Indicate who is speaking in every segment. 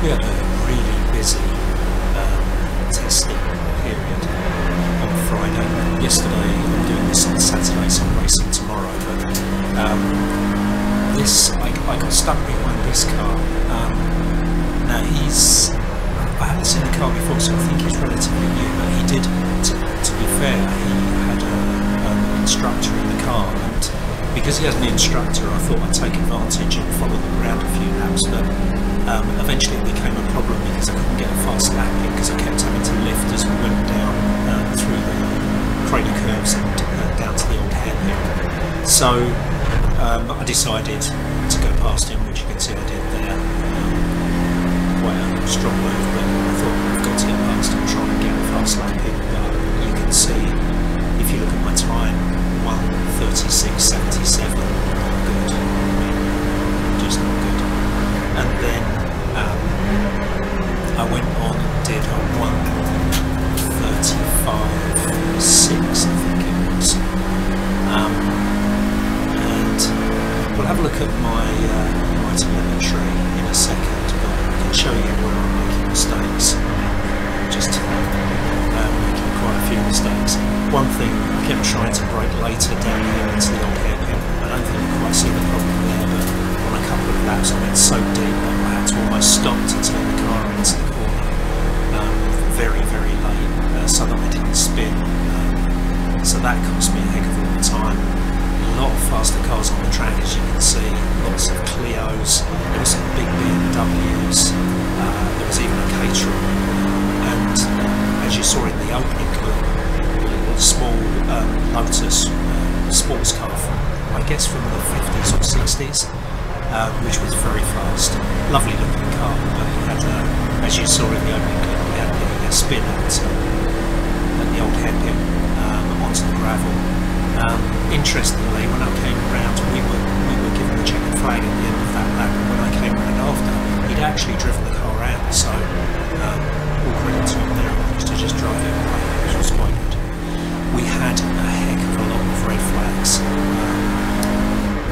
Speaker 1: We had a really busy testing period on Friday. Yesterday, I'm doing this on Saturday, so I'm racing tomorrow. But I got stuck behind this car. Now I haven't seen the car before, so I think he's relatively new. But he did, to be fair, he had an instructor in the car, and because he has an instructor, I thought I'd take advantage and follow them around a few laps. But eventually it became a problem because I couldn't get a fast lap in because I kept having to lift as we went down through the crater curves and down to the old hairpin. So I decided to go past him, which you can see I did there. Quite a strong move, but I thought I've got to get past him and try and get a fast lap in. But you can see, if you look at my time, 1:36.77, not good. Just not good. And then I went on and did a 1:35.6, I think it was. And we'll have a look at my telemetry in a second, but I can show you where I'm making mistakes. Just making quite a few mistakes. One thing, I kept trying to brake later down here into the old hairpin. I don't think you quite see the problem there, but on a couple of laps I went so deep that I had to almost stop to turn the car into the corner very, very late, so that I didn't spin. So that cost me a heck of a lot of time. A lot of faster cars on the track, as you can see, lots of Clios, there were some big BMWs, there was even a Caterham, and as you saw in the opening clip, a little small Lotus sports car from, I guess, from the 50s or 60s, which was very fast. Lovely looking car, but it had, as you saw in the opening clip, we had a spin at the old hairpin onto the gravel. Interestingly, when I came round, we were given the checkered flag at the end of that lap, and when I came round after, he'd actually driven the car out, so all credit to him there. I managed to just drive it away, which was quite good. We had a heck of a lot of red flags.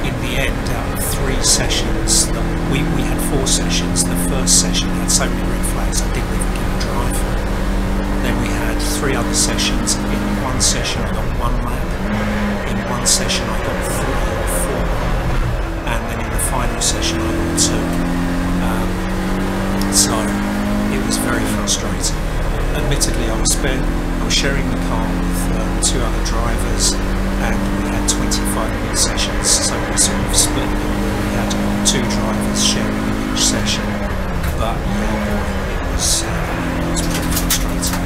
Speaker 1: In the end, out of 3 sessions, we had 4 sessions. The first session had so many red flags I didn't even get a drive. Then we had 3 other sessions. In one session I got 1 lap. In one session I got 3 or 4. And then in the final session I got 2. So it was very frustrating. Admittedly, I was sharing the car with 2 other drivers, and we had 25-minute sessions, so we sort of split them. We had 2 drivers sharing each session, but yeah, boy, it was pretty frustrating.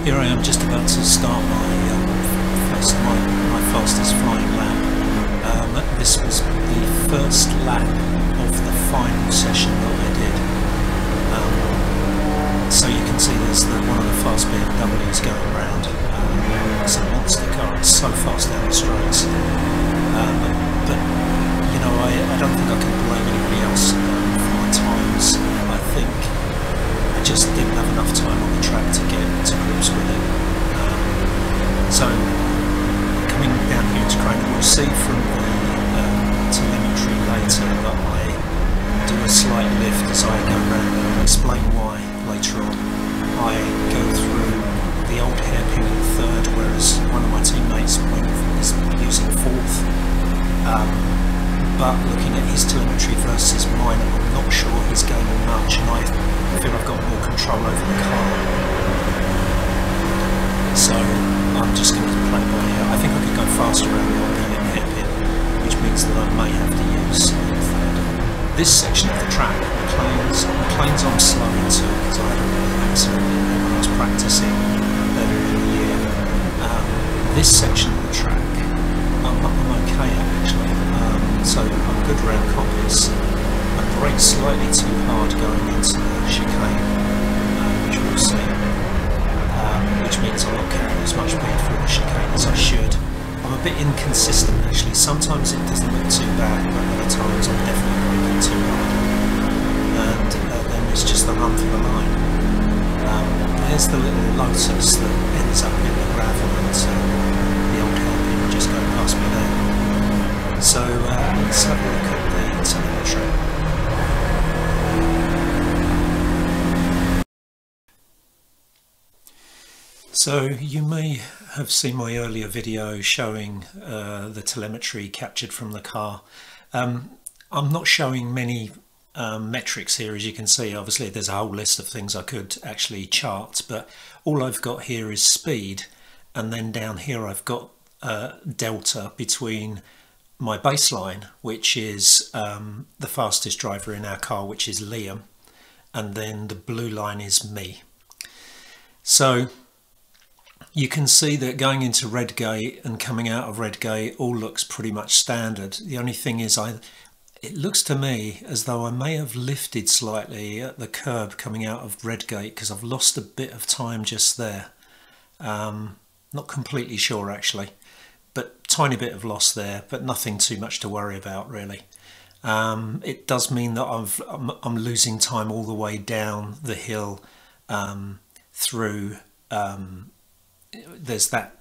Speaker 1: Here I am, just about to start my fastest flying lap. This was the first lap of the final session that I did. So you can see there's one of the fast BMWs going around. It's a monster car, it's so fast down the straights. But you know, I don't think I can blame anybody else for my times. I think I just didn't have enough time on the track to get to grips with it. So coming down here to Craner, we'll see from the telemetry later that I do a slight lift as I go around, and I'll explain why later on. I go through the old hairpin in 3rd, whereas one of my teammates is using 4th. But looking at his telemetry versus mine, I'm not sure he's gaining much, and I feel I've got more control over the car. So I'm just going to play by ear. I think I could go faster around the old hairpin, which means that I may have to use 3rd. This section of the track, McLean's I'm slow into because I had a real accident when I was practicing earlier in the year. This section of the track, I'm okay at actually, so I'm good around copies. I brake slightly too hard going into the chicane, which we'll see, which means I'm not carrying as much speed through the chicane as I should. I'm a bit inconsistent actually. Sometimes it doesn't look too bad, but other times I'm definitely braking too hard. And then it's just the run through the line. There's the little Lotus that ends up in the gravel, and the old hairpin just go past me there. So let's have a look at the telemetry. So you may have seen my earlier video showing the telemetry captured from the car. I'm not showing many metrics here, as you can see. Obviously there's a whole list of things I could actually chart, but all I've got here is speed, and then down here I've got delta between my baseline, which is the fastest driver in our car, which is Liam, and then the blue line is me. So you can see that going into Redgate and coming out of Redgate all looks pretty much standard. The only thing is it looks to me as though I may have lifted slightly at the curb coming out of Redgate, because I've lost a bit of time just there. Not completely sure actually, but tiny bit of loss there, but nothing too much to worry about really. It does mean that I'm losing time all the way down the hill through there's that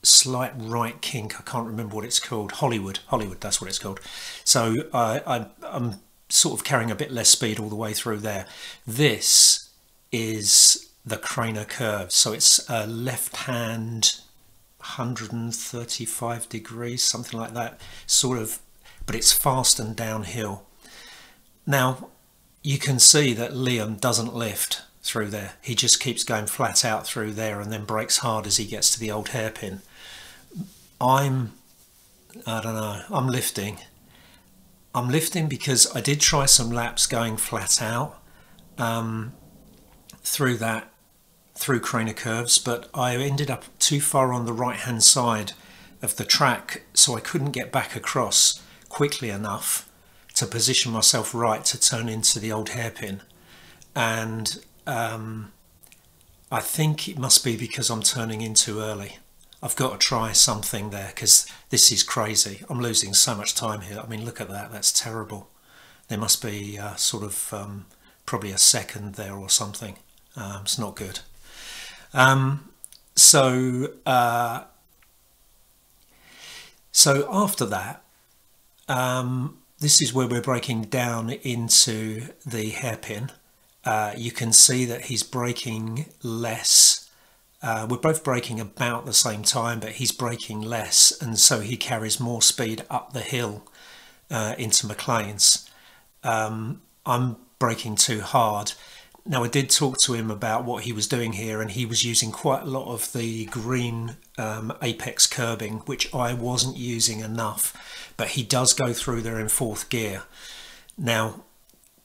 Speaker 1: slight right kink, I can't remember what it's called, Hollywood, that's what it's called. So I'm sort of carrying a bit less speed all the way through there. This is the Craner curve, so it's a left hand 135 degrees, something like that, sort of, but it's fast and downhill. Now you can see that Liam doesn't lift through there. He just keeps going flat out through there and then brakes hard as he gets to the old hairpin. I don't know, I'm lifting because I did try some laps going flat out through Craner curves, but I ended up too far on the right hand side of the track, so I couldn't get back across quickly enough to position myself right to turn into the old hairpin. And I think it must be because I'm turning in too early. I've got to try something there, because this is crazy. I'm losing so much time here. I mean, look at that, that's terrible. There must be sort of probably a second there or something. It's not good. So after that, this is where we're breaking down into the hairpin. You can see that he's braking less. We're both braking about the same time, but he's braking less, and so he carries more speed up the hill into McLean's. I'm braking too hard. Now I did talk to him about what he was doing here, and he was using quite a lot of the green apex curbing, which I wasn't using enough, but he does go through there in fourth gear. Now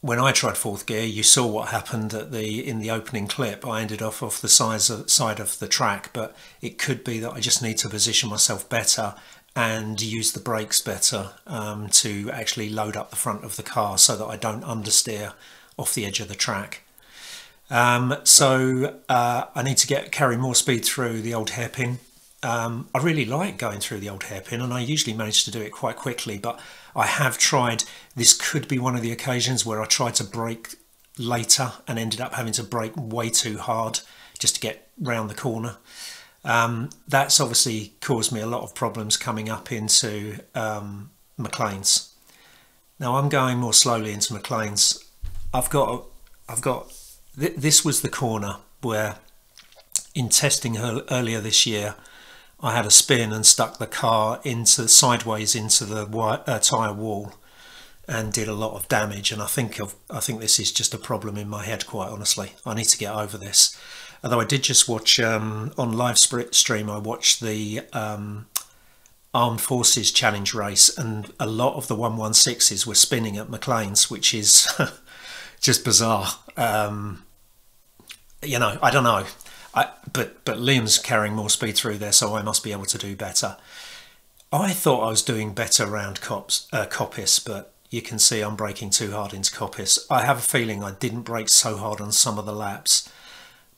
Speaker 1: when I tried fourth gear, you saw what happened in the opening clip. I ended off the side of the track, but it could be that I just need to position myself better and use the brakes better to actually load up the front of the car so that I don't understeer off the edge of the track. So I need to carry more speed through the old hairpin. I really like going through the old hairpin, and I usually manage to do it quite quickly, but I have tried, this could be one of the occasions where I tried to brake later and ended up having to brake way too hard just to get round the corner. That's obviously caused me a lot of problems coming up into McLean's. Now I'm going more slowly into McLean's. This was the corner where, in testing earlier this year, I had a spin and stuck the car sideways into the tyre wall and did a lot of damage. And I think this is just a problem in my head, quite honestly. I need to get over this. Although I did just watch on live stream, I watched the Armed Forces Challenge race, and a lot of the 116s were spinning at McLean's, which is just bizarre. You know, I don't know. But Liam's carrying more speed through there, so I must be able to do better. I thought I was doing better around Coppice, but you can see I'm braking too hard into Coppice. I have a feeling I didn't brake so hard on some of the laps.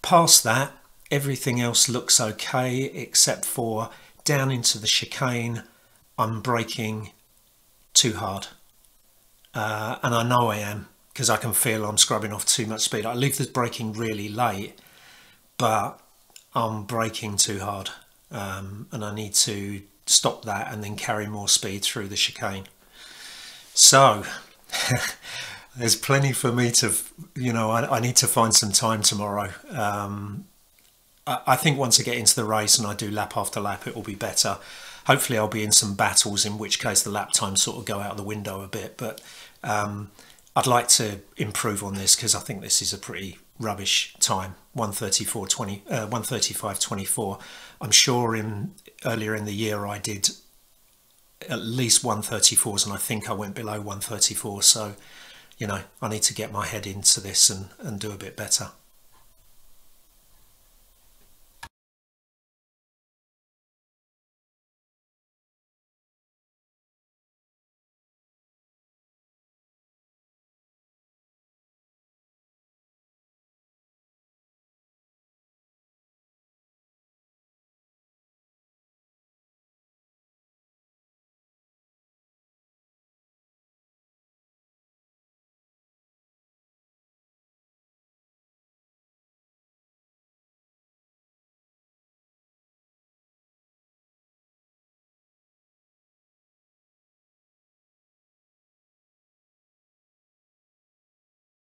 Speaker 1: Past that, everything else looks okay, except for down into the chicane, I'm braking too hard. And I know I am, because I can feel I'm scrubbing off too much speed. I leave the braking really late, but I'm braking too hard, and I need to stop that and then carry more speed through the chicane. So there's plenty for me to, I need to find some time tomorrow. I think once I get into the race and I do lap after lap, it will be better. Hopefully I'll be in some battles, in which case the lap times sort of go out the window a bit. But I'd like to improve on this, because I think this is a pretty rubbish time. 1:35:24. I'm sure earlier in the year I did at least 1:34s, and I think I went below 1:34. So, I need to get my head into this and do a bit better.